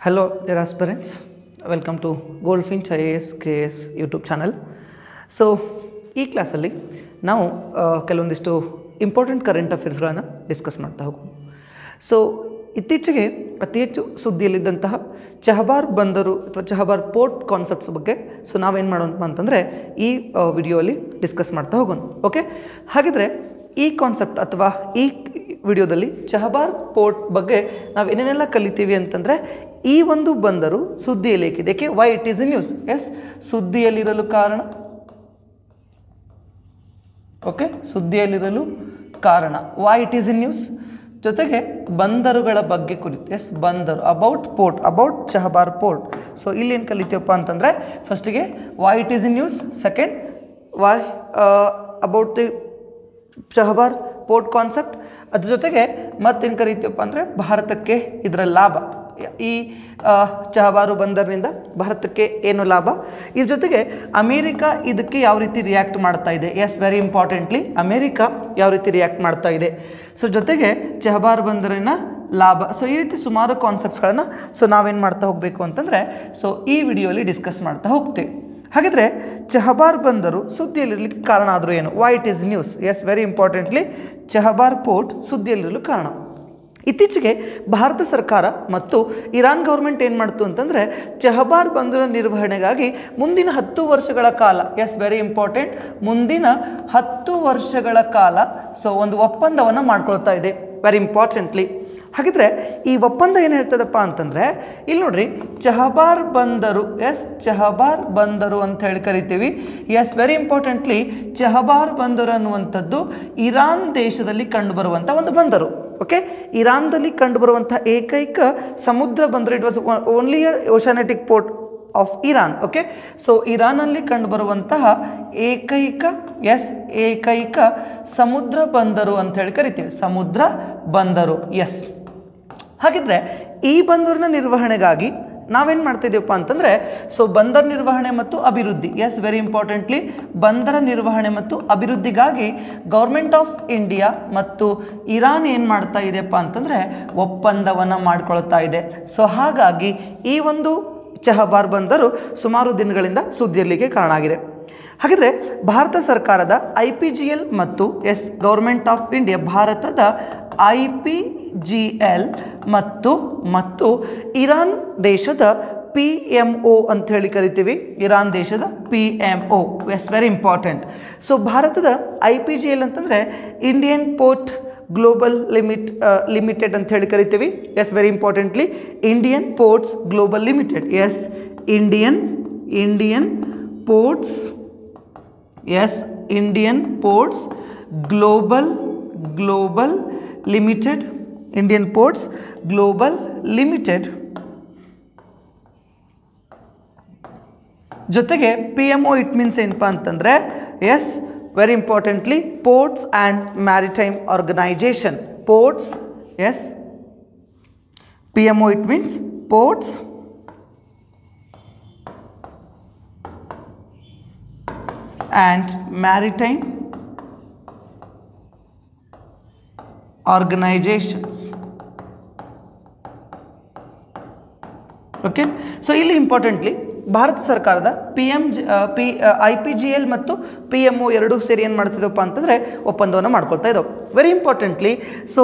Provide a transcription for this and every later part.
Hello dear aspirants, welcome to Goldfinch IAS KS YouTube channel. So ಈ ಕ್ಲಾಸಲ್ಲಿ ನಾವು ಕೆಲವೊಂದಿಷ್ಟು ಇಂಪಾರ್ಟೆಂಟ್ ಕರೆಂಟ್ ಅಫೇರ್ಸ್ಗಳನ್ನು ಡಿಸ್ಕಸ್ ಮಾಡ್ತಾ ಹೋಗೋಣ. ಸೊ ಇತ್ತೀಚೆಗೆ ಅತಿ ಹೆಚ್ಚು ಸುದ್ದಿಯಲ್ಲಿದ್ದಂತಹ ಚಹಬಾರ್ ಬಂದರು ಅಥವಾ ಚಹಬಾರ್ ಪೋರ್ಟ್ ಕಾನ್ಸೆಪ್ಟ್ಸ್ ಬಗ್ಗೆ ಸೊ ನಾವೇನು ಮಾಡೋಣ ಅಂತಂದರೆ ಈ ವಿಡಿಯೋಲಿ ಡಿಸ್ಕಸ್ ಮಾಡ್ತಾ ಹೋಗೋಣ. ಓಕೆ, ಹಾಗಿದ್ರೆ ಈ ಕಾನ್ಸೆಪ್ಟ್ ಅಥವಾ ಈ ವಿಡಿಯೋದಲ್ಲಿ ಚಹಬಾರ್ ಪೋರ್ಟ್ ಬಗ್ಗೆ ನಾವು ಏನೇನೆಲ್ಲ ಕಲಿತೀವಿ ಅಂತಂದರೆ ಈ ಒಂದು ಬಂದರು ಸುದ್ದಿಯಲ್ಲಿ ಏಕೆ why it is in news. Yes, ಸುದ್ದಿಯಲ್ಲಿರಲು ಕಾರಣ. ಓಕೆ, ಸುದ್ದಿಯಲ್ಲಿರಲು ಕಾರಣ why it is in news. ಜೊತೆಗೆ ಬಂದರುಗಳ ಬಗ್ಗೆ ಕುರಿತು. ಎಸ್, ಬಂದರು about port, about Chabahar port. So ಇಲ್ಲಿ ಏನು ಕಲಿತೀವಪ್ಪ ಅಂತಂದರೆ ಫಸ್ಟಿಗೆ why it is in news, second why about the Chabahar port concept, ಅದ್ರ ಜೊತೆಗೆ ಮತ್ತೇನು ಕರಿತೀವಪ್ಪ ಅಂದರೆ ಭಾರತಕ್ಕೆ ಇದರ ಲಾಭ, ಈ ಚಹಬಾರು ಬಂದರಿನಿಂದ ಭಾರತಕ್ಕೆ ಏನು ಲಾಭ, ಇದ್ರ ಜೊತೆಗೆ ಅಮೇರಿಕಾ ಇದಕ್ಕೆ ಯಾವ ರೀತಿ ರಿಯಾಕ್ಟ್ ಮಾಡ್ತಾ ಇದೆ. ಎಸ್, ವೆರಿ ಇಂಪಾರ್ಟೆಂಟ್ಲಿ ಅಮೇರಿಕಾ ಯಾವ ರೀತಿ ರಿಯಾಕ್ಟ್ ಮಾಡ್ತಾ ಇದೆ. ಸೊ ಜೊತೆಗೆ ಚಹಬಾರು ಬಂದರಿನ ಲಾಭ. ಸೊ ಈ ರೀತಿ ಸುಮಾರು ಕಾನ್ಸೆಪ್ಟ್ಸ್ಗಳನ್ನು ಸೊ ನಾವೇನು ಮಾಡ್ತಾ ಹೋಗಬೇಕು ಅಂತಂದರೆ ಸೊ ಈ ವಿಡಿಯೋಲಿ ಡಿಸ್ಕಸ್ ಮಾಡ್ತಾ ಹೋಗ್ತೇವೆ. ಹಾಗಿದ್ರೆ ಚಹಬಾರ್ ಬಂದರು ಸುದ್ದಿಯಲ್ಲಿರಲಿಕ್ಕೆ ಕಾರಣ ಆದರೂ ಏನು, why it is news. Yes, very importantly Chabahar port ಸುದ್ದಿಯಲ್ಲಿರಲು ಕಾರಣ. ಇತ್ತೀಚೆಗೆ ಭಾರತ ಸರ್ಕಾರ ಮತ್ತು ಇರಾನ್ ಗೌರ್ಮೆಂಟ್ ಏನು ಮಾಡ್ತು ಅಂತಂದರೆ ಚಹಬಾರ್ ಬಂದರು ನಿರ್ವಹಣೆಗಾಗಿ ಮುಂದಿನ 10 ವರ್ಷಗಳ ಕಾಲ, ಎಸ್ ವೆರಿ ಇಂಪಾರ್ಟೆಂಟ್, ಮುಂದಿನ 10 ವರ್ಷಗಳ ಕಾಲ ಸೊ ಒಂದು ಒಪ್ಪಂದವನ್ನು ಮಾಡ್ಕೊಳ್ತಾ ಇದೆ, ವೆರಿ ಇಂಪಾರ್ಟೆಂಟ್ಲಿ. ಹಾಗಿದ್ರೆ ಈ ಒಪ್ಪಂದ ಏನು ಹೇಳ್ತದಪ್ಪ ಅಂತಂದರೆ ಇಲ್ಲಿ ನೋಡ್ರಿ, ಚಹಬಾರ್ ಬಂದರು. ಎಸ್, ಚಹಬಾರ್ ಬಂದರು ಅಂತ ಹೇಳಿ ಕರಿತೀವಿ. ಎಸ್, ವೆರಿ ಇಂಪಾರ್ಟೆಂಟ್ಲಿ ಚಹಬಾರ್ ಬಂದರು ಅನ್ನುವಂಥದ್ದು ಇರಾನ್ ದೇಶದಲ್ಲಿ ಕಂಡುಬರುವಂಥ ಒಂದು ಬಂದರು. ಓಕೆ, ಇರಾನ್ದಲ್ಲಿ ಕಂಡುಬರುವಂಥ ಏಕೈಕ ಸಮುದ್ರ ಬಂದರು. It was only oceanic port of Iran. Okay, so ಇರಾನಲ್ಲಿ ಕಂಡುಬರುವಂತಹ ಏಕೈಕ ಸಮುದ್ರ ಬಂದರು ಅಂತ ಹೇಳಿ ಕರಿತೀವಿ, ಸಮುದ್ರ ಬಂದರು. ಎಸ್, ಹಾಗಿದ್ರೆ ಈ ಬಂದರಿನ ನಿರ್ವಹಣೆಗಾಗಿ ನಾವೇನು ಮಾಡ್ತಿದ್ದೀವಪ್ಪ ಅಂತಂದರೆ ಸೊ ಬಂದರ್ ನಿರ್ವಹಣೆ ಮತ್ತು ಅಭಿವೃದ್ಧಿ. ಎಸ್, ವೆರಿ ಇಂಪಾರ್ಟೆಂಟ್ಲಿ ಬಂದರ ನಿರ್ವಹಣೆ ಮತ್ತು ಅಭಿವೃದ್ಧಿಗಾಗಿ ಗೌರ್ಮೆಂಟ್ ಆಫ್ ಇಂಡಿಯಾ ಮತ್ತು ಇರಾನ್ ಏನು ಮಾಡ್ತಾ ಇದೆಯಪ್ಪ ಅಂತಂದರೆ ಒಪ್ಪಂದವನ್ನು ಮಾಡ್ಕೊಳ್ತಾ ಇದೆ. ಸೊ ಹಾಗಾಗಿ ಈ ಒಂದು ಚಹಬಾರ್ ಬಂದರು ಸುಮಾರು ದಿನಗಳಿಂದ ಸುದ್ದಿಯಲ್ಲಿಗೆ ಕಾರಣ ಆಗಿದೆ. ಹಾಗಿದ್ರೆ ಭಾರತ ಸರ್ಕಾರದ IPGL ಮತ್ತು ಎಸ್ ಗೌರ್ಮೆಂಟ್ ಆಫ್ ಇಂಡಿಯಾ, ಭಾರತದ IPGL ಮತ್ತು ಇರಾನ್ ದೇಶದ PMO ಅಂತ ಹೇಳಿ ಕರಿತೀವಿ, ಇರಾನ್ ದೇಶದ PMO. Yes, very important. So ಭಾರತದ IPGL ಅಂತಂದರೆ ಇಂಡಿಯನ್ ಪೋರ್ಟ್ ಗ್ಲೋಬಲ್ ಲಿಮಿಟೆಡ್ ಅಂತ ಹೇಳಿ ಕರಿತೀವಿ. Yes, very importantly Indian ports global limited. Yes, Indian ports. Yes, Indian ports global limited, Indian ports global limited. ಜೊತೆಗೆ PMO ಇಟ್ ಮೀನ್ಸ್ ಏನಪ್ಪ ಅಂತಂದರೆ yes, very importantly ports and maritime organisation. Ports. Yes, PMO it means ports and maritime organizations. Okay, so ಇಲ್ಲಿ importantly Bharat ಸರ್ಕಾರದ IPGL ಮತ್ತು PMO ಎರಡೂ ಸೇರಿ ಏನು ಮಾಡ್ತಿದ್ದಪ್ಪ ಅಂತಂದರೆ ಒಪ್ಪಂದವನ್ನು ಮಾಡ್ಕೊಳ್ತಾ ಇದ್ದವು. ವೆರಿ ಇಂಪಾರ್ಟೆಂಟ್ಲಿ ಸೊ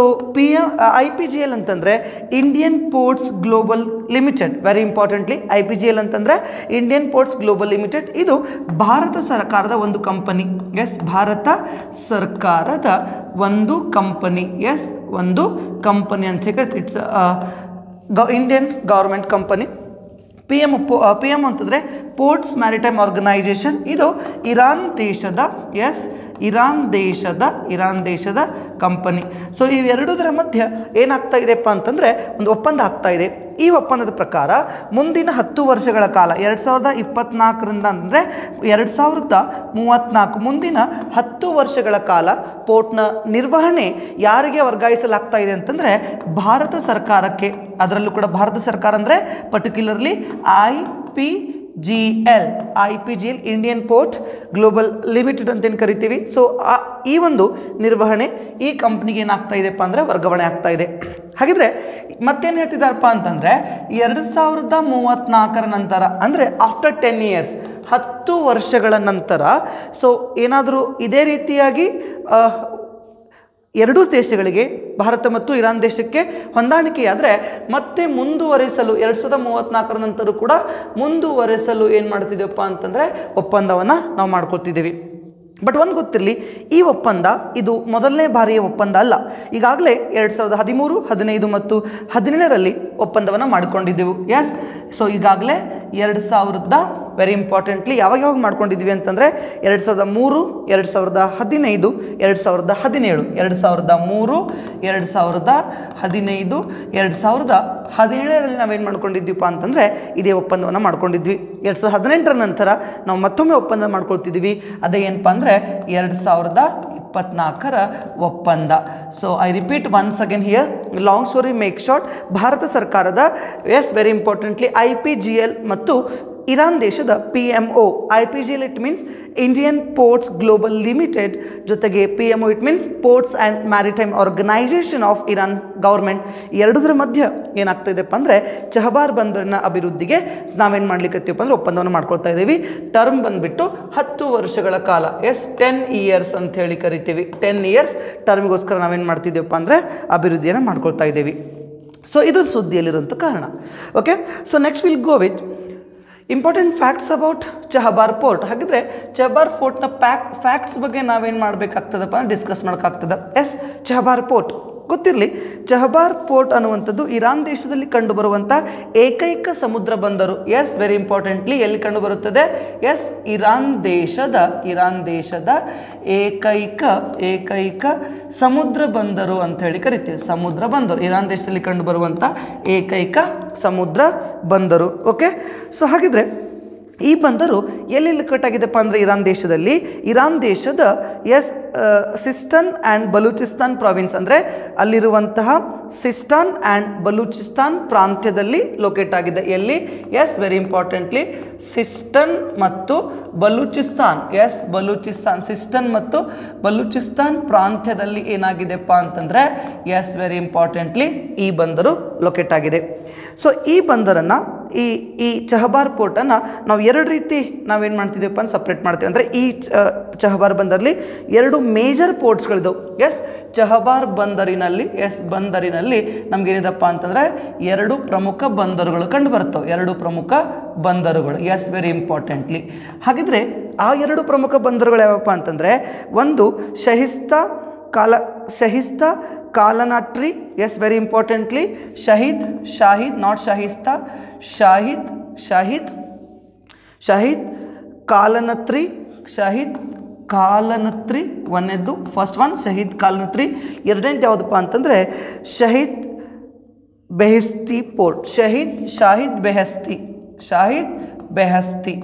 IPGL ಅಂತಂದರೆ Indian ports global limited. Very importantly IPGL ಅಂತಂದರೆ ಇಂಡಿಯನ್ ಪೋರ್ಟ್ಸ್ ಗ್ಲೋಬಲ್ ಲಿಮಿಟೆಡ್. ಇದು ಭಾರತ ಸರ್ಕಾರದ ಒಂದು ಕಂಪನಿ. ಎಸ್, ಭಾರತ ಸರ್ಕಾರದ ಒಂದು ಕಂಪನಿ. ಎಸ್, ಒಂದು ಕಂಪನಿ ಅಂತ ಹೇಳಿ it's Indian government company. PMO ಅಂತಂದರೆ ಪೋರ್ಟ್ಸ್ ಮ್ಯಾರಿಟೈಮ್ ಆರ್ಗನೈಜೇಷನ್. ಇದು ಇರಾನ್ ದೇಶದ, ಎಸ್ ಇರಾನ್ ದೇಶದ ಕಂಪನಿ. ಸೊ ಇವೆರಡೂದರ ಮಧ್ಯೆ ಏನಾಗ್ತಾ ಇದೆಯಪ್ಪ ಅಂತಂದರೆ ಒಂದು ಒಪ್ಪಂದ ಆಗ್ತಾ ಇದೆ. ಈ ಒಪ್ಪಂದದ ಪ್ರಕಾರ ಮುಂದಿನ 10 ವರ್ಷಗಳ ಕಾಲ 2024ರಿಂದ ಅಂದರೆ 2034 ಮುಂದಿನ 10 ವರ್ಷಗಳ ಕಾಲ ಪೋರ್ಟ್ನ ನಿರ್ವಹಣೆ ಯಾರಿಗೆ ವರ್ಗಾಯಿಸಲಾಗ್ತಾ ಇದೆ ಅಂತಂದರೆ ಭಾರತ ಸರ್ಕಾರಕ್ಕೆ. ಅದರಲ್ಲೂ ಕೂಡ ಭಾರತ ಸರ್ಕಾರ ಅಂದರೆ particularly IPGL Indian port global limited ಅಂತೇನು ಕರಿತೀವಿ. ಸೊ ಈ ಒಂದು ನಿರ್ವಹಣೆ ಈ ಕಂಪ್ನಿಗೆ ಏನಾಗ್ತಾ ಇದೆಪ್ಪ ಅಂದರೆ ವರ್ಗಾವಣೆ ಆಗ್ತಾ ಇದೆ. ಹಾಗಿದ್ರೆ ಮತ್ತೇನು ಹೇಳ್ತಿದ್ದಾರಪ್ಪ ಅಂತಂದರೆ 2034 ನಂತರ ಅಂದರೆ ಆಫ್ಟರ್ 10 ಇಯರ್ಸ್ 10 ವರ್ಷಗಳ ನಂತರ ಸೊ ಏನಾದರೂ ಇದೇ ರೀತಿಯಾಗಿ ಎರಡೂ ದೇಶಗಳಿಗೆ ಭಾರತ ಮತ್ತು ಇರಾನ್ ದೇಶಕ್ಕೆ ಹೊಂದಾಣಿಕೆಯಾದರೆ ಮತ್ತೆ ಮುಂದುವರಿಸಲು 2034 ನಂತರ ಕೂಡ ಮುಂದುವರಿಸಲು ಏನು ಮಾಡ್ತಿದ್ದೀವಪ್ಪ ಅಂತಂದರೆ ಒಪ್ಪಂದವನ್ನು ನಾವು ಮಾಡ್ಕೊತಿದ್ದೀವಿ. ಬಟ್ ಒಂದು ಗೊತ್ತಿರಲಿ, ಈ ಒಪ್ಪಂದ ಇದು ಮೊದಲನೇ ಬಾರಿಯ ಒಪ್ಪಂದ ಅಲ್ಲ. ಈಗಾಗಲೇ 2013, 15 ಮತ್ತು 17ರಲ್ಲಿ ಒಪ್ಪಂದವನ್ನು ಮಾಡಿಕೊಂಡಿದ್ದೆವು. ಎಸ್, ಸೊ ಈಗಾಗಲೇ 2000 ವೆರಿ ಇಂಪಾರ್ಟೆಂಟ್ಲಿ ಯಾವಾಗ ಮಾಡ್ಕೊಂಡಿದ್ವಿ ಅಂತಂದರೆ 2003, 2015, 2017, 2003, 2015, 2017ರಲ್ಲಿ ನಾವೇನು ಮಾಡ್ಕೊಂಡಿದ್ದೀವಪ್ಪ ಅಂತಂದರೆ ಇದೇ ಒಪ್ಪಂದವನ್ನು ಮಾಡ್ಕೊಂಡಿದ್ವಿ. 2018 ನಂತರ ನಾವು ಮತ್ತೊಮ್ಮೆ ಒಪ್ಪಂದ ಮಾಡ್ಕೊಳ್ತಿದ್ದೀವಿ. ಅದೇ ಏನಪ್ಪ ಅಂದರೆ 2024ರ ಒಪ್ಪಂದ. So I repeat once again here, long story make short, Bharat ಸರ್ಕಾರದ ಎಸ್ ವೆರಿ ಇಂಪಾರ್ಟೆಂಟ್ಲಿ IPGL ಮತ್ತು ಇರಾನ್ ದೇಶದ PMO. IPGL it means Indian ports global limited, ಜೊತೆಗೆ PMO it means ports and maritime organisation of Iran government. ಎರಡರ ಮಧ್ಯೆ ಏನಾಗ್ತಾಯಿದೆಪ್ಪ ಅಂದರೆ ಚಹಬಾರ್ ಬಂದರಿನ ಅಭಿವೃದ್ಧಿಗೆ ನಾವೇನು ಮಾಡ್ಲಿಕ್ಕತ್ತೀವಪ್ಪ ಅಂದರೆ ಒಪ್ಪಂದವನ್ನು ಮಾಡ್ಕೊಳ್ತಾ ಇದ್ದೀವಿ. ಟರ್ಮ್ ಬಂದುಬಿಟ್ಟು 10 ವರ್ಷಗಳ ಕಾಲ, ಎಸ್ 10 ಇಯರ್ಸ್ ಅಂತ ಹೇಳಿ ಕರಿತೀವಿ. 10 ಇಯರ್ಸ್ ಟರ್ಮಿಗೋಸ್ಕರ ನಾವೇನು ಮಾಡ್ತಿದ್ದೀವಪ್ಪ ಅಂದರೆ ಅಭಿವೃದ್ಧಿಯನ್ನು ಮಾಡ್ಕೊಳ್ತಾ ಇದ್ದೀವಿ. ಸೊ ಇದು ಸುದ್ದಿಯಲ್ಲಿರುವಂಥ ಕಾರಣ. Okay, so next will go with important facts about Chabahar port. ಹಾಗಿದ್ರೆ ಚಹಬಾರ್ ಪೋರ್ಟ್ನ ಫ್ಯಾಕ್ಟ್ಸ್ ಬಗ್ಗೆ ನಾವೇನು ಮಾಡಬೇಕಾಗ್ತದಪ್ಪ ಡಿಸ್ಕಸ್ ಮಾಡೋಕ್ಕಾಗ್ತದೆ. ಎಸ್, ಚಹಬಾರ್ ಪೋರ್ಟ್ ಗೊತ್ತಿರಲಿ, ಚಹಬಾರ್ ಪೋರ್ಟ್ ಅನ್ನುವಂಥದ್ದು ಇರಾನ್ ದೇಶದಲ್ಲಿ ಕಂಡುಬರುವಂಥ ಏಕೈಕ ಸಮುದ್ರ ಬಂದರು. ಎಸ್, ವೆರಿ ಇಂಪಾರ್ಟೆಂಟ್ಲಿ ಎಲ್ಲಿ ಕಂಡುಬರುತ್ತದೆ? ಎಸ್, ಇರಾನ್ ದೇಶದ ಏಕೈಕ ಸಮುದ್ರ ಬಂದರು ಅಂತ ಹೇಳಿ ಕರಿತೀವಿ. ಸಮುದ್ರ ಬಂದರು, ಇರಾನ್ ದೇಶದಲ್ಲಿ ಕಂಡುಬರುವಂಥ ಏಕೈಕ ಸಮುದ್ರ ಬಂದರು. ಓಕೆ, ಸೊ ಹಾಗಿದ್ರೆ ಈ ಬಂದರು ಎಲ್ಲೆಲ್ಲಿ ಕಟ್ಟಾಗಿದೆಪ್ಪ ಅಂದರೆ ಇರಾನ್ ದೇಶದ ಎಸ್ ಸಿಸ್ಟನ್ ಆ್ಯಂಡ್ ಬಲೂಚಿಸ್ತಾನ್ ಪ್ರಾವಿನ್ಸ್, ಅಂದರೆ ಅಲ್ಲಿರುವಂತಹ ಸಿಸ್ಟಾನ್ ಆ್ಯಂಡ್ ಬಲೂಚಿಸ್ತಾನ್ ಪ್ರಾಂತ್ಯದಲ್ಲಿ ಲೊಕೇಟ್ ಆಗಿದೆ. ಎಲ್ಲಿ? ಎಸ್, ವೆರಿ ಇಂಪಾರ್ಟೆಂಟ್ಲಿ ಸಿಸ್ಟನ್ ಮತ್ತು ಬಲೂಚಿಸ್ತಾನ್. ಎಸ್, ಬಲೂಚಿಸ್ತಾನ್, ಸಿಸ್ಟನ್ ಮತ್ತು ಬಲೂಚಿಸ್ತಾನ್ ಪ್ರಾಂತ್ಯದಲ್ಲಿ ಏನಾಗಿದೆಪ್ಪ ಅಂತಂದರೆ ಎಸ್, ವೆರಿ ಇಂಪಾರ್ಟೆಂಟ್ಲಿ ಈ ಬಂದರು ಲೊಕೇಟ್ ಆಗಿದೆ. ಸೊ ಈ ಬಂದರನ್ನು ಈ ಚಹಬಾರ್ ಪೋರ್ಟನ್ನು ನಾವು ಎರಡು ರೀತಿ ನಾವೇನು ಮಾಡ್ತಿದ್ದೀವಪ್ಪ ಅಂತ ಸಪ್ರೇಟ್ ಮಾಡ್ತೀವಿ. ಅಂದರೆ ಈ ಚಹಬಾರ್ ಬಂದರಲ್ಲಿ 2 ಮೇಜರ್ ಪೋರ್ಟ್ಸ್ಗಳಿದ್ದವು. ಎಸ್, ಚಹಬಾರ್ ಬಂದರಿನಲ್ಲಿ ನಮಗೇನಿದಪ್ಪ ಅಂತಂದರೆ 2 ಪ್ರಮುಖ ಬಂದರುಗಳು ಕಂಡು ಬರ್ತವೆ. 2 ಪ್ರಮುಖ ಬಂದರುಗಳು. Yes, very importantly. ಹಾಗಿದ್ರೆ ಆ 2 ಪ್ರಮುಖ ಬಂದರುಗಳು ಯಾವಪ್ಪ ಅಂತಂದರೆ ಒಂದು Shahista Kalantari. Yes, very importantly Shahid not Shahista, Shahid Kalantari ಒಂದನೇದ್ದು, ಫಸ್ಟ್ ಒನ್ ಶಾಹಿದ್ ಕಾಲನತ್ರಿ. ಎರಡನೇದು ಯಾವುದಪ್ಪ ಅಂತಂದರೆ Shahid Beheshti port. Shahid Beheshti.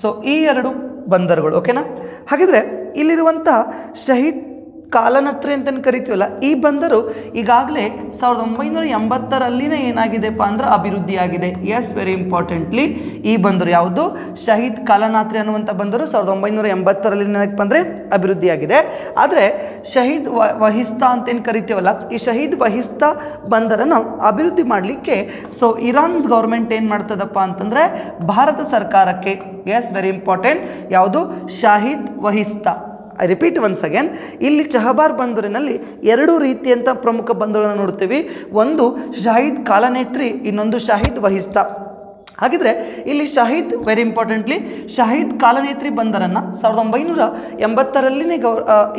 So ಈ 2 ಬಂದರುಗಳು. ಓಕೆನಾ? ಹಾಗಿದ್ರೆ ಇಲ್ಲಿರುವಂಥ ಶಾಹಿದ್ ಕಾಲನತ್ರಿ ಅಂತಲೇ ಕರಿತೀವಲ್ಲ, ಈ ಬಂದರು ಈಗಾಗಲೇ 1980ರಲ್ಲಿನೇ ಏನಾಗಿದೆಪ್ಪ ಅಂದ್ರೆ ಅಭಿವೃದ್ಧಿಯಾಗಿದೆ. ಎಸ್, ವೆರಿ ಇಂಪಾರ್ಟೆಂಟ್ಲಿ ಈ ಬಂದರು ಯಾವುದು? ಶಾಹಿದ್ ಕಾಲನಾತ್ರಿ ಅನ್ನುವಂಥ ಬಂದರು 1980ರಲ್ಲಿ ಏನಪ್ಪ ಅಂದರೆ ಅಭಿವೃದ್ಧಿಯಾಗಿದೆ. ಆದರೆ ಶಹೀದ್ ವಹಿಸ್ತಾ ಅಂತೇನು ಕರಿತೀವಲ್ಲ, ಈ ಶಹೀದ್ ವಹಿಸ್ತಾ ಬಂದರನ್ನು ಅಭಿವೃದ್ಧಿ ಮಾಡಲಿಕ್ಕೆ ಸೊ ಇರಾನ್ ಗೌರ್ಮೆಂಟ್ ಏನು ಮಾಡ್ತದಪ್ಪ ಅಂತಂದರೆ ಭಾರತ ಸರ್ಕಾರಕ್ಕೆ, ಎಸ್ ವೆರಿ ಇಂಪಾರ್ಟೆಂಟ್, ಯಾವುದು? ಶಾಹಿದ್ ವಹಿಸ್ತಾ. ಐ ರಿಪೀಟ್ ಒನ್ಸ್ ಅಗೇನ್, ಇಲ್ಲಿ ಚಹಬಾರ್ ಬಂದರಿನಲ್ಲಿ 2 ರೀತಿಯಂಥ ಪ್ರಮುಖ ಬಂದರುಗಳನ್ನು ನೋಡ್ತೀವಿ. ಒಂದು ಶಾಹಿದ್ ಕಾಲನೇತ್ರಿ, ಇನ್ನೊಂದು ಶಾಹಿದ್ ವಹಿಸ್ತಾ. ಹಾಗಿದ್ರೆ ಇಲ್ಲಿ Shahid very importantly Shahid Kalantari ಬಂದರನ್ನು 1980ರಲ್ಲಿನೇ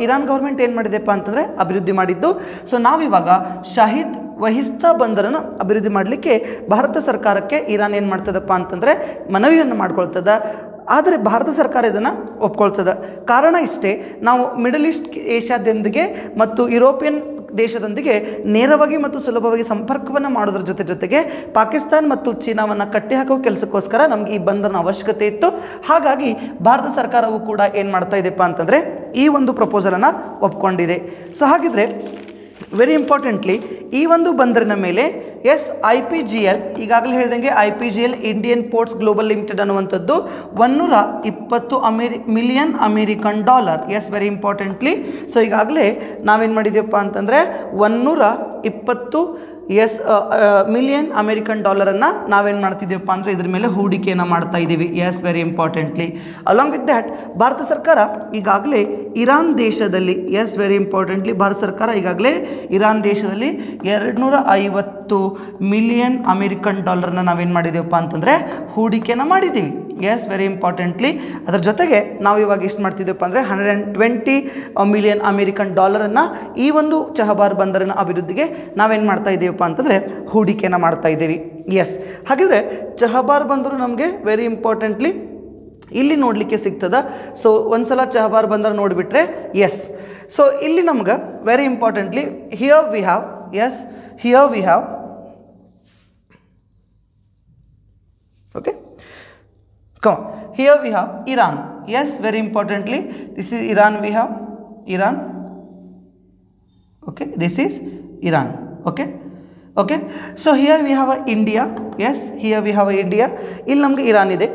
ಇರಾನ್ ಗೌರ್ಮೆಂಟ್ ಏನು ಮಾಡಿದೆಪ್ಪ ಅಂತಂದರೆ ಅಭಿವೃದ್ಧಿ ಮಾಡಿದ್ದು. ಸೊ ನಾವಿವಾಗ ಶಾಹಿದ್ ವಹಿಸ್ತಾ ಬಂದರನ್ನು ಅಭಿವೃದ್ಧಿ ಮಾಡಲಿಕ್ಕೆ ಭಾರತ ಸರ್ಕಾರಕ್ಕೆ ಇರಾನ್ ಏನು ಮಾಡ್ತದಪ್ಪ ಅಂತಂದರೆ ಮನವಿಯನ್ನು ಮಾಡ್ಕೊಳ್ತದ. ಆದರೆ ಭಾರತ ಸರ್ಕಾರ ಇದನ್ನು ಒಪ್ಕೊಳ್ತದೆ. ಕಾರಣ ಇಷ್ಟೇ, ನಾವು ಮಿಡಲ್ ಈಸ್ಟ್ ಏಷ್ಯಾದೊಂದಿಗೆ ಮತ್ತು ಯುರೋಪಿಯನ್ ದೇಶದೊಂದಿಗೆ ನೇರವಾಗಿ ಮತ್ತು ಸುಲಭವಾಗಿ ಸಂಪರ್ಕವನ್ನು ಮಾಡೋದ್ರ ಜೊತೆಗೆ ಪಾಕಿಸ್ತಾನ್ ಮತ್ತು ಚೀನಾವನ್ನು ಕಟ್ಟಿಹಾಕೋ ಕೆಲಸಕ್ಕೋಸ್ಕರ ನಮಗೆ ಈ ಬಂದರಿನ ಅವಶ್ಯಕತೆ ಇತ್ತು. ಹಾಗಾಗಿ ಭಾರತ ಸರ್ಕಾರವು ಕೂಡ ಏನು ಮಾಡ್ತಾ ಇದೆಪ್ಪ ಅಂತಂದರೆ ಈ ಒಂದು ಪ್ರಪೋಸಲನ್ನು ಒಪ್ಕೊಂಡಿದೆ. ಸೊ ಹಾಗಿದ್ರೆ ವೆರಿ ಇಂಪಾರ್ಟೆಂಟ್ಲಿ ಈ ಒಂದು ಬಂದರಿನ ಮೇಲೆ ಎಸ್ IPGL, ಈಗಾಗಲೇ ಹೇಳ್ದಂಗೆ IPGL Indian ports global limited ಅನ್ನುವಂಥದ್ದು $120 million American dollar. Yes very importantly. So ಈಗಾಗಲೇ ನಾವೇನು ಮಾಡಿದ್ದೀವಪ್ಪ ಅಂತಂದರೆ $120 20 ಮಿಲಿಯನ್ ಅಮೆರಿಕನ್ ಡಾಲರನ್ನು ನಾವೇನು ಮಾಡ್ತಿದ್ದೀವಪ್ಪ ಅಂದರೆ ಇದ್ರ ಮೇಲೆ ಹೂಡಿಕೆಯನ್ನು ಮಾಡ್ತಾ ಇದ್ದೀವಿ. Yes, very importantly. Along with that Bharat ಸರ್ಕಾರ ಈಗಾಗಲೇ ಇರಾನ್ ದೇಶದಲ್ಲಿ, ಎಸ್ ವೆರಿ ಇಂಪಾರ್ಟೆಂಟ್ಲಿ, ಭಾರತ ಸರ್ಕಾರ ಈಗಾಗಲೇ ಇರಾನ್ ದೇಶದಲ್ಲಿ 250 ಮಿಲಿಯನ್ ಅಮೆರಿಕನ್ ಡಾಲರ್ನ ನಾವೇನು ಮಾಡಿದ್ದೀವಪ್ಪ ಅಂತಂದರೆ ಹೂಡಿಕೆಯನ್ನು ಮಾಡಿದ್ದೀವಿ. Yes, very importantly. ಅದರ ಜೊತೆಗೆ ನಾವು ಇವಾಗ ಎಷ್ಟು ಮಾಡ್ತಿದ್ದೀವಪ್ಪ ಅಂದರೆ 120 ಮಿಲಿಯನ್ ಅಮೆರಿಕನ್ ಡಾಲರನ್ನು ಈ ಒಂದು ಚಹಬಾರ್ ಬಂದರಿನ ಅಭಿವೃದ್ಧಿಗೆ ನಾವೇನು ಮಾಡ್ತಾ ಇದ್ದೀವಪ್ಪ ಅಂತಂದರೆ ಹೂಡಿಕೆಯನ್ನು ಮಾಡ್ತಾ ಇದ್ದೀವಿ. ಎಸ್, ಹಾಗಿದ್ರೆ ಚಹಬಾರ್ ಬಂದರು ನಮಗೆ ವೆರಿ ಇಂಪಾರ್ಟೆಂಟ್ಲಿ ಇಲ್ಲಿ ನೋಡಲಿಕ್ಕೆ ಸಿಗ್ತದ. ಸೊ ಒಂದ್ಸಲ ಚಹಬಾರ್ ಬಂದರು ನೋಡಿಬಿಟ್ರೆ ಎಸ್. ಸೊ ಇಲ್ಲಿ ನಮ್ಗೆ very importantly here we have, yes here we have, okay, come here we have Iran. Yes, very importantly this is Iran. We have Iran. Okay, this is Iran. Okay, okay, so here we have India. Yes, here we have India. ಇಲ್ಲಿ ನಮಗೆ Iran ಇದೆ.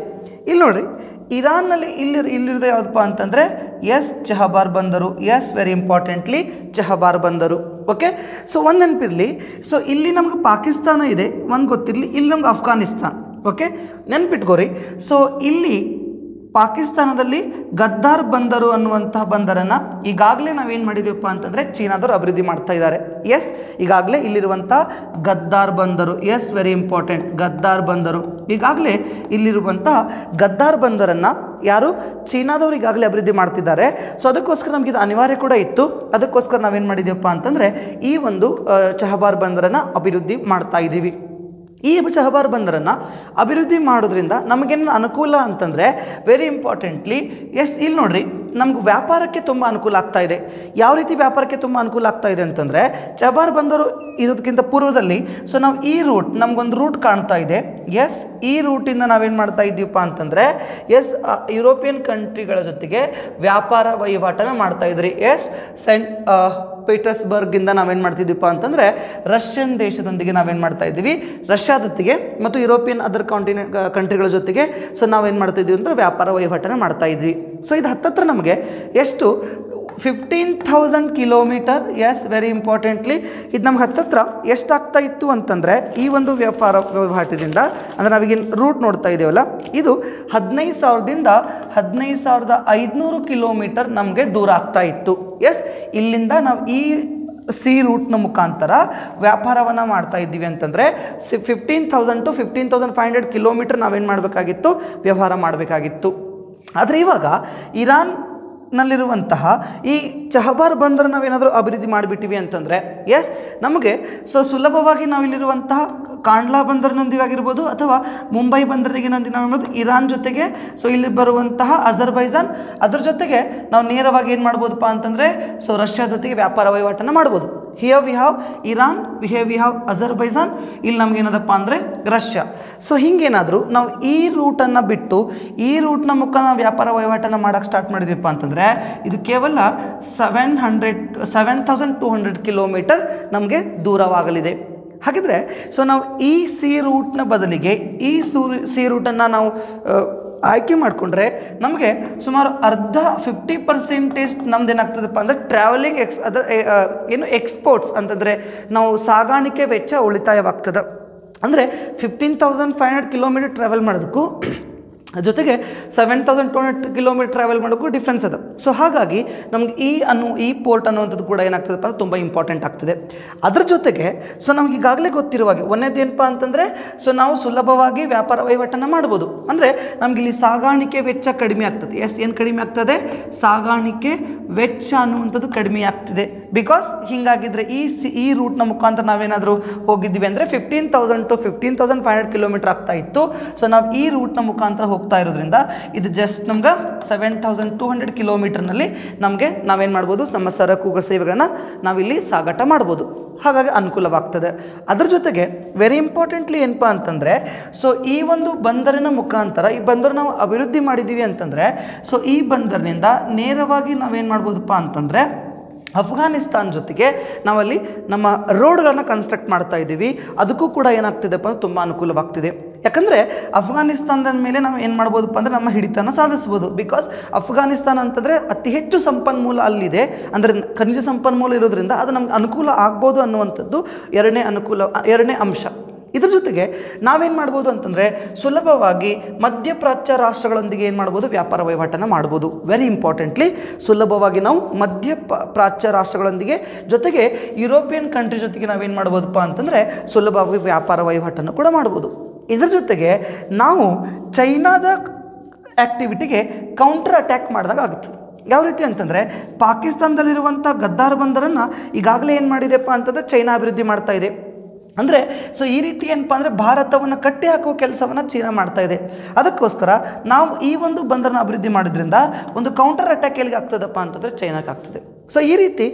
ಇಲ್ಲಿ ನೋಡ್ರಿ, ಇರಾನ್ನಲ್ಲಿ ಇಲ್ಲಿರೋದು ಯಾವುದಪ್ಪ ಅಂತಂದರೆ S ಚಹಬಾರ್ ಬಂದರು. S, very importantly ಚಹಬಾರ್ ಬಂದರು. ಓಕೆ, ಸೊ ಒಂದು ನೆನಪಿರಲಿ. ಸೊ ಇಲ್ಲಿ ನಮ್ಗೆ ಪಾಕಿಸ್ತಾನ ಇದೆ, ಒಂದು ಗೊತ್ತಿರಲಿ, ಇಲ್ಲಿ ನಮ್ಗೆ ಅಫ್ಘಾನಿಸ್ತಾನ್. ಓಕೆ, ನೆನ್ಪಿಟ್ಕೋರಿ. ಸೊ ಇಲ್ಲಿ ಪಾಕಿಸ್ತಾನದಲ್ಲಿ ಗದ್ದಾರ್ ಬಂದರು ಅನ್ನುವಂತಹ ಬಂದರನ್ನು ಈಗಾಗಲೇ ನಾವೇನು ಮಾಡಿದ್ದೀವಪ್ಪ ಅಂತಂದರೆ ಚೀನಾದವರು ಅಭಿವೃದ್ಧಿ ಮಾಡ್ತಾ ಇದ್ದಾರೆ. ಎಸ್, ಈಗಾಗಲೇ ಇಲ್ಲಿರುವಂಥ ಗದ್ದಾರ್ ಬಂದರು. ಎಸ್, ವೆರಿ ಇಂಪಾರ್ಟೆಂಟ್, ಗದ್ದಾರ್ ಬಂದರು. ಈಗಾಗಲೇ ಇಲ್ಲಿರುವಂಥ ಗದ್ದಾರ್ ಬಂದರನ್ನು ಯಾರು ಚೀನಾದವರು ಈಗಾಗಲೇ ಅಭಿವೃದ್ಧಿ ಮಾಡ್ತಿದ್ದಾರೆ. ಸೊ ಅದಕ್ಕೋಸ್ಕರ ನಮಗಿದು ಅನಿವಾರ್ಯ ಕೂಡ ಇತ್ತು. ಅದಕ್ಕೋಸ್ಕರ ನಾವೇನು ಮಾಡಿದ್ದೀವಪ್ಪ ಅಂತಂದರೆ ಈ ಒಂದು ಚಹಬಾರ್ ಬಂದರನ್ನು ಅಭಿವೃದ್ಧಿ ಮಾಡ್ತಾ ಇದ್ದೀವಿ. ಈ ಚಹಬಾರ್ ಬಂದರನ್ನು ಅಭಿವೃದ್ಧಿ ಮಾಡೋದ್ರಿಂದ ನಮಗೇನು ಅನುಕೂಲ ಅಂತಂದರೆ ವೆರಿ ಇಂಪಾರ್ಟೆಂಟ್ಲಿ ಎಸ್, ಇಲ್ಲಿ ನೋಡ್ರಿ, ನಮ್ಗೆ ವ್ಯಾಪಾರಕ್ಕೆ ತುಂಬ ಅನುಕೂಲ ಆಗ್ತಾ ಇದೆ. ಯಾವ ರೀತಿ ವ್ಯಾಪಾರಕ್ಕೆ ತುಂಬ ಅನುಕೂಲ ಆಗ್ತಾ ಇದೆ ಅಂತಂದರೆ ಚಹಬಾರ್ ಬಂದರು ಇರೋದಕ್ಕಿಂತ ಪೂರ್ವದಲ್ಲಿ ಸೊ ನಾವು ಈ ರೂಟ್, ನಮಗೊಂದು ರೂಟ್ ಕಾಣ್ತಾ ಇದೆ. ಎಸ್, ಈ ರೂಟಿಂದ ನಾವೇನು ಮಾಡ್ತಾ ಇದ್ದೀವಪ್ಪ ಅಂತಂದರೆ ಎಸ್ ಯುರೋಪಿಯನ್ ಕಂಟ್ರಿಗಳ ಜೊತೆಗೆ ವ್ಯಾಪಾರ ವಹಿವಾಟನ ಮಾಡ್ತಾ ಇದ್ರಿ. ಎಸ್, ಸೆಂಟ್ ಪೀಟರ್ಸ್ಬರ್ಗಿಂದ ನಾವೇನು ಮಾಡ್ತಿದ್ದೀವಪ್ಪ ಅಂತಂದರೆ ರಷ್ಯನ್ ದೇಶದೊಂದಿಗೆ ನಾವೇನು ಮಾಡ್ತಾ ಇದ್ದೀವಿ, ರಷ್ಯಾದೊತ್ತಿಗೆ ಮತ್ತು ಯುರೋಪಿಯನ್ ಅದರ್ ಕಂಟ್ರಿಗಳ ಜೊತೆಗೆ ಸೊ ನಾವೇನು ಮಾಡ್ತಾ ಇದ್ದೀವಿ ಅಂದರೆ ವ್ಯಾಪಾರ ವಹಿವಾಟನ ಮಾಡ್ತಾ ಇದ್ವಿ. ಸೊ ಇದು ಹತ್ತತ್ರ ನಮಗೆ ಎಷ್ಟು 15,000 ಕಿಲೋಮೀಟರ್. ಎಸ್, ವೆರಿ ಇಂಪಾರ್ಟೆಂಟ್ಲಿ ಇದು ನಮ್ಗೆ ಹತ್ತತ್ರ ಎಷ್ಟಾಗ್ತಾ ಇತ್ತು ಅಂತಂದರೆ ಈ ಒಂದು ವ್ಯಾಪಾರ ವಹಿವಾಟದಿಂದ ಅಂದರೆ ನಾವೀಗಿನ ರೂಟ್ ನೋಡ್ತಾ ಇದ್ದೇವಲ್ಲ, ಇದು 15,000ದಿಂದ 15,500 ಕಿಲೋಮೀಟರ್ ನಮಗೆ ದೂರ ಆಗ್ತಾ ಇತ್ತು. ಎಸ್, ಇಲ್ಲಿಂದ ನಾವು ಈ ಸಿ ರೂಟ್ನ ಮುಖಾಂತರ ವ್ಯಾಪಾರವನ್ನು ಮಾಡ್ತಾ ಇದ್ದೀವಿ ಅಂತಂದರೆ 15,000 to 15,500 ಕಿಲೋಮೀಟರ್ ನಾವೇನು ಮಾಡಬೇಕಾಗಿತ್ತು, ವ್ಯವಹಾರ ಮಾಡಬೇಕಾಗಿತ್ತು. ಆದರೆ ಇವಾಗ ಇರಾನ್ನಲ್ಲಿರುವಂತಹ ಈ ಚಹಬಾರ್ ಬಂದರು ನಾವೇನಾದರೂ ಅಭಿವೃದ್ಧಿ ಮಾಡಿಬಿಟ್ಟಿವಿ ಅಂತಂದರೆ ಎಸ್ ನಮಗೆ ಸೊ ಸುಲಭವಾಗಿ ನಾವಿಲ್ಲಿರುವಂತಹ ಕಾಂಡ್ಲಾ ಬಂದರಿನೊಂದಿಗೆ ಆಗಿರ್ಬೋದು ಅಥವಾ ಮುಂಬೈ ಬಂದರಿಗೆ ನಾವು ಇರಾನ್ ಜೊತೆಗೆ ಸೊ ಇಲ್ಲಿ ಬರುವಂತಹ ಅಜರ್ಬೈಜಾನ್ ಅದ್ರ ಜೊತೆಗೆ ನಾವು ನೇರವಾಗಿ ಏನು ಮಾಡ್ಬೋದಪ್ಪ ಅಂತಂದರೆ ಸೊ ರಷ್ಯಾ ಜೊತೆಗೆ ವ್ಯಾಪಾರ ವಹಿವಾಟನ್ನು ಮಾಡ್ಬೋದು. Here we have Iran, here we have Azerbaijan, ಇಲ್ಲಿ ನಮಗೇನದಪ್ಪ ಅಂದರೆ ರಷ್ಯಾ. ಸೊ ಹಿಂಗೇನಾದರೂ ನಾವು ಈ ರೂಟನ್ನು ಬಿಟ್ಟು ಈ ರೂಟ್ನ ಮುಖಾಂತರ ನಾವು ವ್ಯಾಪಾರ ವಹಿವಾಟನ್ನು ಮಾಡೋಕ್ಕೆ ಸ್ಟಾರ್ಟ್ ಮಾಡಿದ್ವಿಪ್ಪ ಅಂತಂದರೆ ಇದು ಕೇವಲ 7,200 ಕಿಲೋಮೀಟರ್ ನಮಗೆ ದೂರವಾಗಲಿದೆ. ಹಾಗಿದ್ರೆ ಸೊ ನಾವು ಈ ಸಿ ರೂಟ್ನ ಬದಲಿಗೆ ಈ ಸಿ ರೂಟನ್ನು ನಾವು ಆಯ್ಕೆ ಮಾಡಿಕೊಂಡ್ರೆ ನಮಗೆ ಸುಮಾರು ಅರ್ಧ 50% ನಮ್ದೇನಾಗ್ತದಪ್ಪ ಅಂದರೆ ಟ್ರಾವೆಲಿಂಗ್ ಏನು ಎಕ್ಸ್ಪೋರ್ಟ್ಸ್ ಅಂತಂದರೆ ನಾವು ಸಾಗಾಣಿಕೆ ವೆಚ್ಚ ಉಳಿತಾಯವಾಗ್ತದೆ. ಅಂದರೆ 15,500 ಕಿಲೋಮೀಟರ್ ಟ್ರಾವೆಲ್ ಮಾಡೋದಕ್ಕೂ ಜೊತೆಗೆ 7,200 ಕಿಲೋಮೀಟರ್ ಟ್ರಾವೆಲ್ ಮಾಡೋಕ್ಕೂ ಡಿಫ್ರೆನ್ಸ್ ಅದ. ಸೊ ಹಾಗಾಗಿ ನಮ್ಗೆ ಈ ಪೋರ್ಟ್ ಅನ್ನುವಂಥದ್ದು ಕೂಡ ಏನಾಗ್ತದಪ್ಪ ಅಂದರೆ ತುಂಬ ಇಂಪಾರ್ಟೆಂಟ್ ಆಗ್ತದೆ. ಅದ್ರ ಜೊತೆಗೆ ಸೊ ನಮ್ಗೆ ಈಗಾಗಲೇ ಗೊತ್ತಿರುವಾಗೆ ಒಂದೇದೇನಪ್ಪ ಅಂತಂದರೆ ಸೊ ನಾವು ಸುಲಭವಾಗಿ ವ್ಯಾಪಾರ ವಹಿವಾಟನ್ನು ಮಾಡ್ಬೋದು. ಅಂದರೆ ನಮಗಿಲ್ಲಿ ಸಾಗಾಣಿಕೆ ವೆಚ್ಚ ಕಡಿಮೆ ಆಗ್ತದೆ. ಎಸ್, ಏನು ಕಡಿಮೆ ಆಗ್ತದೆ, ಸಾಗಾಣಿಕೆ ವೆಚ್ಚ ಅನ್ನುವಂಥದ್ದು ಕಡಿಮೆ ಆಗ್ತಿದೆ. ಬಿಕಾಸ್ ಹೀಗಾಗಿದ್ದರೆ ಈ ರೂಟ್ನ ಮುಖಾಂತರ ನಾವೇನಾದರೂ ಹೋಗಿದ್ದೀವಿ ಅಂದರೆ 15,000 to 15,500 ಕಿಲೋಮೀಟರ್ ಆಗ್ತಾ ಇತ್ತು. ಸೊ ನಾವು ಈ ರೂಟ್ನ ಮುಖಾಂತರ ಹೋಗ್ತಾ ಇರೋದ್ರಿಂದ ಇದು ಜಸ್ಟ್ ನಮ್ಗೆ 7,200 ಕಿಲೋಮೀಟರ್ನಲ್ಲಿ ನಮಗೆ ನಾವೇನು ಮಾಡ್ಬೋದು, ನಮ್ಮ ಸರಕುಗಳ ಸೇವೆಗಳನ್ನು ನಾವಿಲ್ಲಿ ಸಾಗಾಟ ಮಾಡ್ಬೋದು. ಹಾಗಾಗಿ ಅನುಕೂಲವಾಗ್ತದೆ. ಅದ್ರ ಜೊತೆಗೆ ವೆರಿ ಇಂಪಾರ್ಟೆಂಟ್ಲಿ ಏನಪ್ಪ ಅಂತಂದರೆ ಸೊ ಈ ಒಂದು ಬಂದರಿನ ಮುಖಾಂತರ ಈ ಬಂದರು ನಾವು ಅಭಿವೃದ್ಧಿ ಮಾಡಿದ್ದೀವಿ ಅಂತಂದರೆ ಸೊ ಈ ಬಂದರಿನಿಂದ ನೇರವಾಗಿ ನಾವೇನು ಮಾಡ್ಬೋದಪ್ಪ ಅಂತಂದರೆ ಅಫ್ಘಾನಿಸ್ತಾನ್ ಜೊತೆಗೆ ನಾವಲ್ಲಿ ನಮ್ಮ ರೋಡ್ಗಳನ್ನು ಕನ್ಸ್ಟ್ರಕ್ಟ್ ಮಾಡ್ತಾ ಇದ್ದೀವಿ. ಅದಕ್ಕೂ ಕೂಡ ಏನಾಗ್ತಿದೆಪ್ಪ ಅಂದರೆ ತುಂಬ ಅನುಕೂಲವಾಗ್ತಿದೆ. ಯಾಕಂದರೆ ಅಫ್ಘಾನಿಸ್ತಾನದ ಮೇಲೆ ನಾವು ಏನು ಮಾಡ್ಬೋದಪ್ಪ ಅಂದರೆ ನಮ್ಮ ಹಿಡಿತನ ಸಾಧಿಸ್ಬೋದು. ಬಿಕಾಸ್ ಅಫ್ಘಾನಿಸ್ತಾನ ಅಂತಂದರೆ ಅತಿ ಹೆಚ್ಚು ಸಂಪನ್ಮೂಲ ಅಲ್ಲಿದೆ, ಅಂದರೆ ಖನಿಜ ಸಂಪನ್ಮೂಲ ಇರೋದ್ರಿಂದ ಅದು ನಮ್ಗೆ ಅನುಕೂಲ ಆಗ್ಬೋದು ಅನ್ನುವಂಥದ್ದು ಎರಡನೇ ಅಂಶ. ಇದ್ರ ಜೊತೆಗೆ ನಾವೇನು ಮಾಡ್ಬೋದು ಅಂತಂದರೆ ಸುಲಭವಾಗಿ ಮಧ್ಯಪ್ರಾಚ್ಯ ರಾಷ್ಟ್ರಗಳೊಂದಿಗೆ ಏನು ಮಾಡ್ಬೋದು, ವ್ಯಾಪಾರ ವಹಿವಾಟನ್ನು ಮಾಡ್ಬೋದು. ವೆರಿ ಇಂಪಾರ್ಟೆಂಟ್ಲಿ ಸುಲಭವಾಗಿ ನಾವು ಮಧ್ಯಪ್ರಾಚ್ಯ ರಾಷ್ಟ್ರಗಳೊಂದಿಗೆ ಜೊತೆಗೆ ಯುರೋಪಿಯನ್ ಕಂಟ್ರಿ ಜೊತೆಗೆ ನಾವೇನು ಮಾಡ್ಬೋದಪ್ಪ ಅಂತಂದರೆ ಸುಲಭವಾಗಿ ವ್ಯಾಪಾರ ವಹಿವಾಟನ್ನು ಕೂಡ ಮಾಡ್ಬೋದು. ಇದರ ಜೊತೆಗೆ ನಾವು ಚೈನಾದ ಆ್ಯಕ್ಟಿವಿಟಿಗೆ ಕೌಂಟರ್ ಅಟ್ಯಾಕ್ ಮಾಡಿದಾಗ ಆಗುತ್ತದೆ. ಯಾವ ರೀತಿ ಅಂತಂದರೆ ಪಾಕಿಸ್ತಾನದಲ್ಲಿರುವಂಥ ಗದ್ದಾರ್ ಬಂದರನ್ನು ಈಗಾಗಲೇ ಏನು ಮಾಡಿದೆಪ್ಪ ಅಂತಂದರೆ ಚೈನಾ ಅಭಿವೃದ್ಧಿ ಮಾಡ್ತಾ ಇದೆ. ಅಂದರೆ ಸೊ ಈ ರೀತಿ ಏನಪ್ಪ ಅಂದರೆ ಭಾರತವನ್ನು ಕಟ್ಟಿ ಹಾಕುವ ಕೆಲಸವನ್ನು ಚೀನಾ ಮಾಡ್ತಾ ಇದೆ. ಅದಕ್ಕೋಸ್ಕರ ನಾವು ಈ ಒಂದು ಬಂದರನ್ನು ಅಭಿವೃದ್ಧಿ ಮಾಡೋದ್ರಿಂದ ಒಂದು ಕೌಂಟರ್ ಅಟ್ಯಾಕ್ ಎಲ್ಲಿಗೆ ಆಗ್ತದಪ್ಪ ಅಂತಂದರೆ ಚೈನಾಕ್ಕೆ ಆಗ್ತದೆ. ಸೊ ಈ ರೀತಿ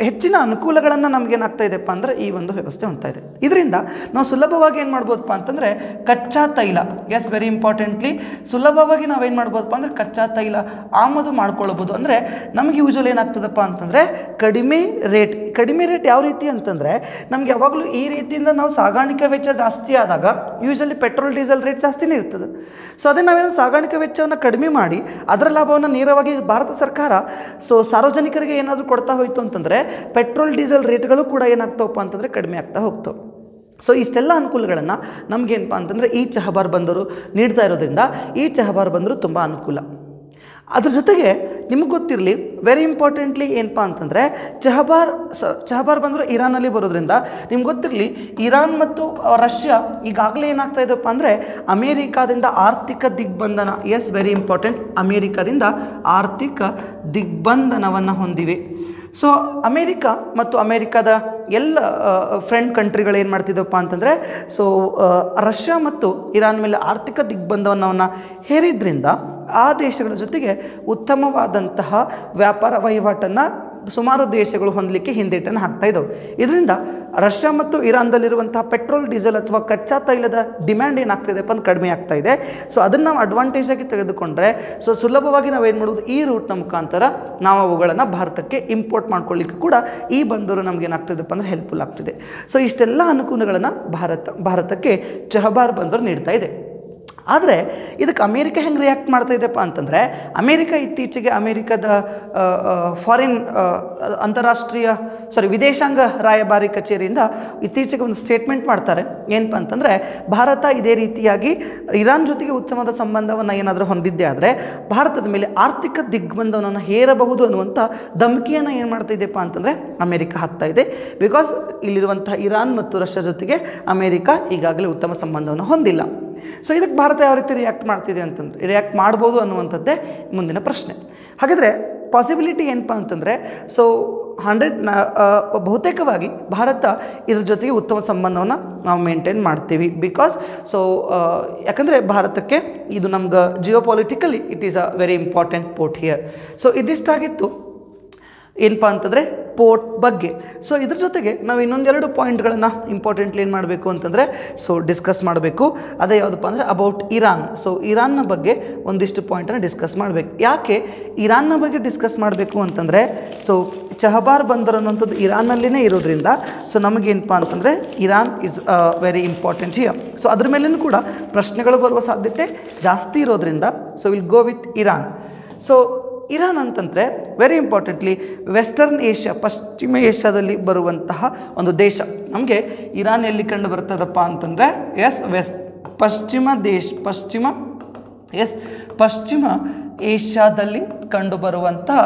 ಹೆಚ್ಚಿನ ಅನುಕೂಲಗಳನ್ನು ನಮಗೇನಾಗ್ತಾ ಇದೆಪ್ಪ ಅಂದರೆ ಈ ಒಂದು ವ್ಯವಸ್ಥೆ ಹೊಂದ್ತಾ ಇದೆ. ಇದರಿಂದ ನಾವು ಸುಲಭವಾಗಿ ಏನು ಮಾಡ್ಬೋದಪ್ಪ ಅಂತಂದರೆ ಕಚ್ಚಾ ತೈಲ, ಎಸ್ ವೆರಿ ಇಂಪಾರ್ಟೆಂಟ್ಲಿ ಸುಲಭವಾಗಿ ನಾವೇನು ಮಾಡ್ಬೋದಪ್ಪ ಅಂದರೆ ಕಚ್ಚಾ ತೈಲ ಆಮದು ಮಾಡ್ಕೊಳ್ಬೋದು. ಅಂದರೆ ನಮಗೆ ಯೂಶ್ವಲಿ ಏನಾಗ್ತದಪ್ಪ ಅಂತಂದರೆ ಕಡಿಮೆ ರೇಟ್ ಯಾವ ರೀತಿ ಅಂತಂದರೆ ನಮ್ಗೆ ಯಾವಾಗಲೂ ಈ ರೀತಿಯಿಂದ ನಾವು ಸಾಗಾಣಿಕೆ ವೆಚ್ಚ ಜಾಸ್ತಿ ಆದಾಗ ಯೂಶ್ವಲಿ ಪೆಟ್ರೋಲ್ ಡೀಸೆಲ್ ರೇಟ್ ಜಾಸ್ತಿನೇ ಇರ್ತದೆ. ಸೊ ಅದೇ ನಾವೇನು ಸಾಗಾಣಿಕೆ ವೆಚ್ಚವನ್ನು ಕಡಿಮೆ ಮಾಡಿ ಅದರ ಲಾಭವನ್ನು ನೇರವಾಗಿ ಭಾರತ ಸರ್ಕಾರ ಸೊ ಸಾರ್ವಜನಿಕರಿಗೆ ಏನಾದರೂ ಕೊಡ್ತಾ ಹೋಯಿತು ಅಂತಂದರೆ ಪೆಟ್ರೋಲ್ ಡೀಸೆಲ್ ರೇಟ್ಗಳು ಕೂಡ ಏನಾಗ್ತಾವಪ್ಪ ಅಂತಂದರೆ ಕಡಿಮೆ ಆಗ್ತಾ ಹೋಗ್ತವೆ. ಸೊ ಇಷ್ಟೆಲ್ಲ ಅನುಕೂಲಗಳನ್ನು ನಮಗೇನಪ್ಪ ಅಂತಂದರೆ ಈ ಚಹಬಾರ್ ಬಂದರು ನೀಡ್ತಾ ಇರೋದ್ರಿಂದ ಈ ಚಹಬಾರ್ ಬಂದರು ತುಂಬ ಅನುಕೂಲ. ಅದ್ರ ಜೊತೆಗೆ ನಿಮಗೆ ಗೊತ್ತಿರಲಿ ವೆರಿ ಇಂಪಾರ್ಟೆಂಟ್ಲಿ ಏನಪ್ಪ ಅಂತಂದರೆ ಚಹಬಾರ್ ಬಂದರು ಇರಾನಲ್ಲಿ ಬರೋದ್ರಿಂದ ನಿಮ್ಗೆ ಗೊತ್ತಿರಲಿ ಇರಾನ್ ಮತ್ತು ರಷ್ಯಾ ಈಗಾಗಲೇ ಏನಾಗ್ತಾ ಇದೆಯಪ್ಪ ಅಂದರೆ ಅಮೇರಿಕಾದಿಂದ ಆರ್ಥಿಕ ದಿಗ್ಬಂಧನ, ಎಸ್ ವೆರಿ ಇಂಪಾರ್ಟೆಂಟ್, ಅಮೇರಿಕಾದಿಂದ ಆರ್ಥಿಕ ದಿಗ್ಬಂಧನವನ್ನು ಹೊಂದಿವೆ. ಸೊ ಅಮೇರಿಕಾ ಮತ್ತು ಅಮೇರಿಕಾದ ಎಲ್ಲ ಫ್ರೆಂಡ್ ಕಂಟ್ರಿಗಳು ಏನು ಮಾಡ್ತಿದ್ದಪ್ಪ ಅಂತಂದರೆ ಸೊ ರಷ್ಯಾ ಮತ್ತು ಇರಾನ್ ಮೇಲೆ ಆರ್ಥಿಕ ದಿಗ್ಬಂಧನವನ್ನು ಹೇರಿದ್ರಿಂದ ಆ ದೇಶಗಳ ಜೊತೆಗೆ ಉತ್ತಮವಾದಂತಹ ವ್ಯಾಪಾರ ವಹಿವಾಟನ್ನು ಸುಮಾರು ದೇಶಗಳು ಹೊಂದಲಿಕ್ಕೆ ಹಿಂದೇಟನ್ನು ಹಾಕ್ತಾ ಇದ್ದವು. ಇದರಿಂದ ರಷ್ಯಾ ಮತ್ತು ಇರಾನ್ದಲ್ಲಿರುವಂತಹ ಪೆಟ್ರೋಲ್ ಡೀಸೆಲ್ ಅಥವಾ ಕಚ್ಚಾ ತೈಲದ ಡಿಮ್ಯಾಂಡ್ ಏನಾಗ್ತಾಯಿದೆಪ್ಪ ಅಂತ ಕಡಿಮೆ ಆಗ್ತಾ ಇದೆ. ಸೊ ಅದನ್ನು ನಾವು ಅಡ್ವಾಂಟೇಜ್ ಆಗಿ ತೆಗೆದುಕೊಂಡ್ರೆ ಸೊ ಸುಲಭವಾಗಿ ನಾವೇನು ಮಾಡೋದು ಈ ರೂಟ್ನ ಮುಖಾಂತರ ನಾವು ಅವುಗಳನ್ನು ಭಾರತಕ್ಕೆ ಇಂಪೋರ್ಟ್ ಮಾಡ್ಕೊಳ್ಳಿಕ್ಕೆ ಕೂಡ ಈ ಬಂದರು ನಮಗೇನಾಗ್ತಿದೆಪ್ಪ ಅಂದರೆ ಹೆಲ್ಪ್ಫುಲ್ ಆಗ್ತಿದೆ. ಸೊ ಇಷ್ಟೆಲ್ಲ ಅನುಕೂಲಗಳನ್ನು ಭಾರತಕ್ಕೆ ಚಹಬಾರ್ ಬಂದರು ನೀಡ್ತಾ ಇದೆ. ಆದರೆ ಇದಕ್ಕೆ ಅಮೇರಿಕ ಹೆಂಗೆ ರಿಯಾಕ್ಟ್ ಮಾಡ್ತಾ ಇದೆಯಪ್ಪ ಅಂತಂದರೆ ಅಮೇರಿಕ ಇತ್ತೀಚೆಗೆ ಅಮೇರಿಕದ ವಿದೇಶಾಂಗ ರಾಯಭಾರಿ ಕಚೇರಿಯಿಂದ ಇತ್ತೀಚೆಗೆ ಒಂದು ಸ್ಟೇಟ್ಮೆಂಟ್ ಮಾಡ್ತಾರೆ. ಏನಪ್ಪ ಅಂತಂದರೆ ಭಾರತ ಇದೇ ರೀತಿಯಾಗಿ ಇರಾನ್ ಜೊತೆಗೆ ಉತ್ತಮವಾದ ಸಂಬಂಧವನ್ನು ಏನಾದರೂ ಹೊಂದಿದ್ದೇ ಆದರೆ ಭಾರತದ ಮೇಲೆ ಆರ್ಥಿಕ ದಿಗ್ಬಂಧನವನ್ನು ಹೇರಬಹುದು ಅನ್ನುವಂಥ ಧಮಕಿಯನ್ನು ಏನು ಮಾಡ್ತಾ ಇದೆಯಪ್ಪ ಅಂತಂದರೆ ಅಮೇರಿಕ ಹಾಕ್ತಾ ಇದೆ. ಬಿಕಾಸ್ ಇಲ್ಲಿರುವಂಥ ಇರಾನ್ ಮತ್ತು ರಷ್ಯಾ ಜೊತೆಗೆ ಅಮೇರಿಕ ಈಗಾಗಲೇ ಉತ್ತಮ ಸಂಬಂಧವನ್ನು ಹೊಂದಿಲ್ಲ. ಸೊ ಇದಕ್ಕೆ ಭಾರತ ಯಾವ ರೀತಿ ರಿಯಾಕ್ಟ್ ಮಾಡ್ಬೋದು ಅನ್ನುವಂಥದ್ದೇ ಮುಂದಿನ ಪ್ರಶ್ನೆ. ಹಾಗಾದರೆ ಪಾಸಿಬಿಲಿಟಿ ಏನಪ್ಪ ಅಂತಂದರೆ ಸೊ ಬಹುತೇಕವಾಗಿ ಭಾರತ ಇದ್ರ ಜೊತೆಗೆ ಉತ್ತಮ ಸಂಬಂಧವನ್ನು ನಾವು ಮೇಂಟೈನ್ ಮಾಡ್ತೀವಿ. ಬಿಕಾಸ್ ಸೊ ಯಾಕಂದರೆ ಭಾರತಕ್ಕೆ ಇದು ನಮ್ಗೆ geopolitically it is a very important port here. So ಇದಿಷ್ಟಾಗಿತ್ತು ಏನಪ್ಪ ಅಂತಂದರೆ ಪೋರ್ಟ್ ಬಗ್ಗೆ. ಸೊ ಇದ್ರ ಜೊತೆಗೆ ನಾವು ಇನ್ನೊಂದೆರಡು ಪಾಯಿಂಟ್ಗಳನ್ನು ಇಂಪಾರ್ಟೆಂಟ್ಲಿ ಏನು ಮಾಡಬೇಕು ಅಂತಂದರೆ ಸೊ ಡಿಸ್ಕಸ್ ಮಾಡಬೇಕು. ಅದೇ ಯಾವುದಪ್ಪ ಅಂದರೆ ಅಬೌಟ್ ಇರಾನ್. ಸೊ ಇರಾನ್ನ ಬಗ್ಗೆ ಒಂದಿಷ್ಟು ಪಾಯಿಂಟನ್ನು ಡಿಸ್ಕಸ್ ಮಾಡಬೇಕು. ಯಾಕೆ ಇರಾನ್ನ ಬಗ್ಗೆ ಡಿಸ್ಕಸ್ ಮಾಡಬೇಕು ಅಂತಂದರೆ ಸೊ ಚಹಬಾರ್ ಬಂದರ್ ಅನ್ನುವಂಥದ್ದು ಇರಾನ್ನಲ್ಲಿನೇ ಇರೋದ್ರಿಂದ ಸೊ ನಮಗೇನಪ್ಪ ಅಂತಂದರೆ Iran is very important here. So ಅದ್ರ ಮೇಲೂ ಕೂಡ ಪ್ರಶ್ನೆಗಳು ಬರುವ ಸಾಧ್ಯತೆ ಜಾಸ್ತಿ ಇರೋದ್ರಿಂದ so will go with Iran. So Iran ಅಂತಂದರೆ ವೆರಿ ಇಂಪಾರ್ಟೆಂಟ್ಲಿ ವೆಸ್ಟರ್ನ್ ಏಷ್ಯಾ, ಪಶ್ಚಿಮ ಏಷ್ಯಾದಲ್ಲಿ ಬರುವಂತಹ ಒಂದು ದೇಶ. ನಮಗೆ ಇರಾನ್ ಎಲ್ಲಿ ಕಂಡು ಬರ್ತದಪ್ಪ ಅಂತಂದರೆ ಪಶ್ಚಿಮ ಏಷ್ಯಾದಲ್ಲಿ ಕಂಡುಬರುವಂತಹ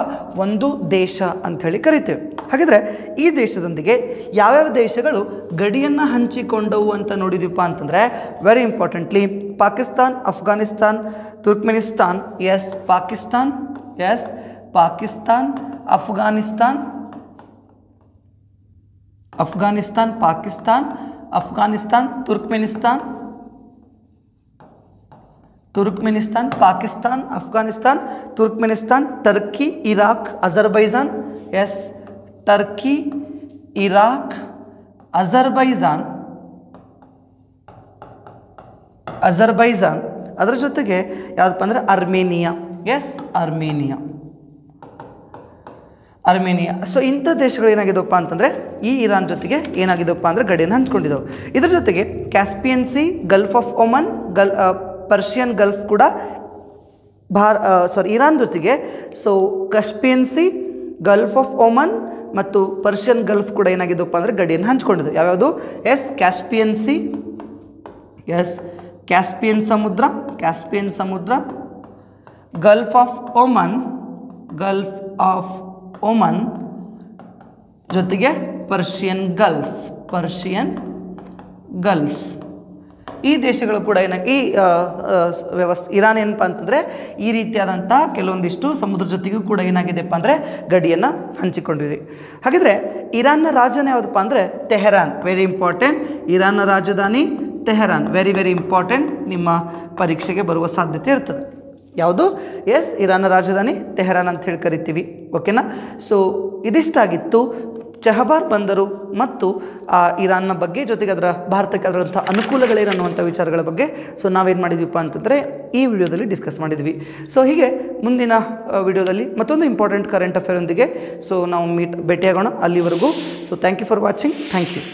ಒಂದು ದೇಶ ಅಂಥೇಳಿ ಕರಿತೇವೆ. ಹಾಗಿದ್ರೆ ಈ ದೇಶದೊಂದಿಗೆ ಯಾವ್ಯಾವ ದೇಶಗಳು ಗಡಿಯನ್ನು ಹಂಚಿಕೊಂಡವು ಅಂತ ನೋಡಿದೀವಪ್ಪ ಅಂತಂದರೆ very importantly Pakistan, Afghanistan, Turkmenistan, Pakistan, Turkmenistan, Turkey, Iraq, Azerbaijan. Turkey, Iraq, Azerbaijan. ಅದರ ಜೊತೆಗೆ ಯಾವುದಪ್ಪ ಅಂದರೆ ಅರ್ಮೇನಿಯಾ. ಅರ್ಮೇನಿಯಾ. ಸೊ ಇಂಥ ದೇಶಗಳು ಏನಾಗಿದವಪ್ಪ ಅಂತಂದರೆ ಈ ಇರಾನ್ ಜೊತೆಗೆ ಏನಾಗಿದವಪ್ಪ ಅಂದರೆ ಗಡಿಯನ್ನು ಹಂಚ್ಕೊಂಡಿದ್ದವು. ಇದ್ರ ಜೊತೆಗೆ Caspian sea, Gulf of Oman, Persian Gulf ಕೂಡ ಇರಾನ್ ಜೊತೆಗೆ so Caspian sea, Gulf of Oman ಮತ್ತು ಪರ್ಷಿಯನ್ ಗಲ್ಫ್ ಕೂಡ ಏನಾಗಿದ್ದವಪ್ಪ ಅಂದರೆ ಗಡಿಯನ್ನು ಹಂಚ್ಕೊಂಡಿದ್ದು. ಯಾವ್ಯಾವುದು? ಕ್ಯಾಸ್ಪಿಯನ್ ಸಿ, ಕ್ಯಾಸ್ಪಿಯನ್ ಸಮುದ್ರ, ಗಲ್ಫ್ ಆಫ್ ಒಮನ್ ಜೊತೆಗೆ ಪರ್ಷಿಯನ್ ಗಲ್ಫ್. ಈ ದೇಶಗಳು ಕೂಡ ಈ ವ್ಯವಸ್ಥೆ ಇರಾನ್ ಏನಪ್ಪ ಅಂತಂದರೆ ಈ ರೀತಿಯಾದಂಥ ಕೆಲವೊಂದಿಷ್ಟು ಸಮುದ್ರ ಜೊತೆಗೂ ಕೂಡ ಏನಾಗಿದೆಪ್ಪ ಅಂದರೆ ಗಡಿಯನ್ನು ಹಂಚಿಕೊಂಡಿದೆ. ಹಾಗಿದ್ರೆ ಇರಾನ್ನ ರಾಜಧಾನಿ ಯಾವುದಪ್ಪ ಅಂದರೆ ತೆಹರಾನ್. Very important. ಇರಾನ್ನ ರಾಜಧಾನಿ ತೆಹರಾನ್. Very very important. ನಿಮ್ಮ ಪರೀಕ್ಷೆಗೆ ಬರುವ ಸಾಧ್ಯತೆ ಇರ್ತದೆ. ಯಾವುದು? ಇರಾನ್ನ ರಾಜಧಾನಿ ತೆಹರಾನ್ ಅಂತ ಹೇಳಿ ಕರಿತೀವಿ. ಓಕೆನಾ? ಸೊ ಇದಿಷ್ಟಾಗಿತ್ತು ಚಹಬಾರ್ ಬಂದರು ಮತ್ತು ಇರಾನ್ನ ಬಗ್ಗೆ, ಜೊತೆಗೆ ಅದರ ಭಾರತಕ್ಕೆ ಅದರಂಥ ಅನುಕೂಲಗಳೇನನ್ನುವಂಥ ವಿಚಾರಗಳ ಬಗ್ಗೆ ಸೊ ನಾವೇನು ಮಾಡಿದ್ವಿಪ್ಪ ಅಂತಂದರೆ ಈ ವಿಡಿಯೋದಲ್ಲಿ ಡಿಸ್ಕಸ್ ಮಾಡಿದ್ವಿ. ಸೊ ಹೀಗೆ ಮುಂದಿನ ವಿಡಿಯೋದಲ್ಲಿ ಮತ್ತೊಂದು ಇಂಪಾರ್ಟೆಂಟ್ ಕರೆಂಟ್ ಅಫೇರ್ ಒಂದಿಗೆ ಸೊ ನಾವು ಭೇಟಿಯಾಗೋಣ. ಅಲ್ಲಿವರೆಗೂ so thank you for watching. Thank you.